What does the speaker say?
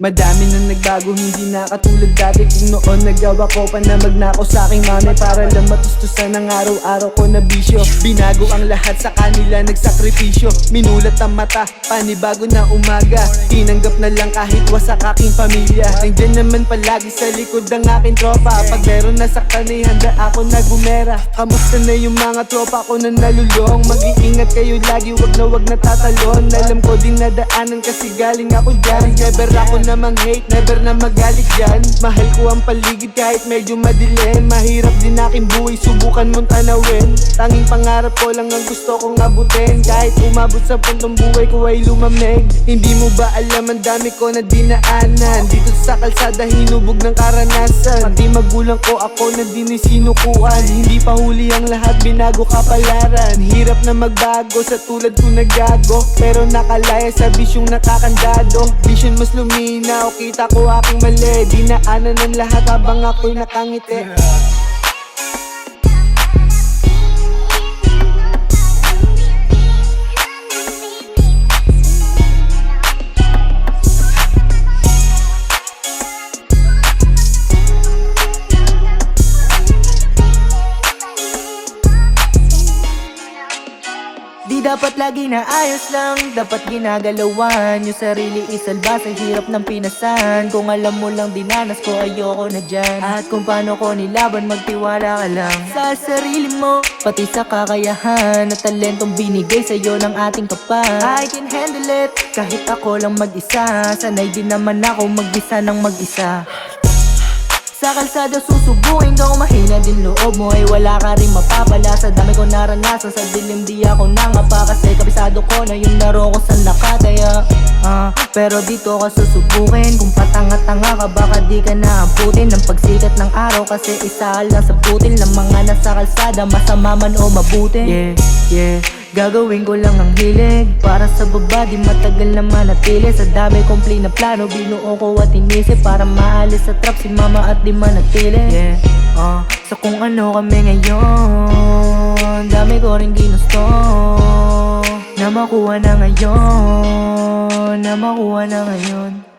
Madami na nagbago, hindi na katulad dati. Kung noon nagawa ko pa na magnakaw sa aking mami para lang matustusan ang araw-araw ko na bisyo. Binago ang lahat sa kanila, nagsakripisyo. Minulat ang mata, panibago na umaga. Tinanggap na lang kahit wasak aking pamilya. Nandiyan naman palagi sa likod ang aking tropa. Pag meron nasaktan ay handa ako na gumera. Kamusta na yung mga tropa ko na nalulong? Mag-iingat kayo lagi, wag na tatalon. Alam ko din nadaanan kasi galing ako dyan. Never ako namang hate, never na magalit dyan. Mahal ko ang paligid kahit medyo madilim. Mahirap din aking buhay, subukan mong tanawin. Tanging pangarap ko lang ang gusto kong abutin. Kahit umabot sa puntong buhay ko ay lumamig. Hindi mo ba alam ang dami ko na dinaanan? Dito sa kalsada hinubog ng karanasan. Pati magulang ko ako na din isinukuan. Hindi pa huli ang lahat, binago kapalaran. Hirap na magbago sa tulad ko nagago, pero nakalaya sa bisyong nakakandado. Vision mas luminaw, kita ko aking mali. Dinaanan ng lahat habang ako'y nakangiti. Di dapat lagi na ayos lang, dapat ginagalawan yung sarili isalba sa hirap ng pinasan. Kung alam mo lang dinanas ko, ayoko na dyan. At kung paano ko nilaban, magtiwala ka lang sa sarili mo, pati sa kakayahan at talentong binigay sa'yo ng ating kapal. I can handle it, kahit ako lang mag-isa. Sanay din naman ako mag-isa ng mag-isa. Sa kalsada susubuin kung mahina din loob mo ay wala ka rin mapapala. Sa dami ko naranasan sa dilim di ako nangapa. Kasi kabisado ko na yung laro ko sa nakataya. Pero dito ka susubukin. Kung patanga-tanga ka baka di ka naabutin ng pagsikat ng araw. Kasi isa lang sa putin ng mga nasa kalsada, masama man o mabuti. Yeah, gagawin ko lang ang hilig para sa baba, di matagal na manatili. Sa dami kong play na plano, binuo ko at inisip para maalis sa trap si mama at di manatili. Sa kung ano kami ngayon, dami ko rin ginusto na makuha na ngayon, na makuha na ngayon.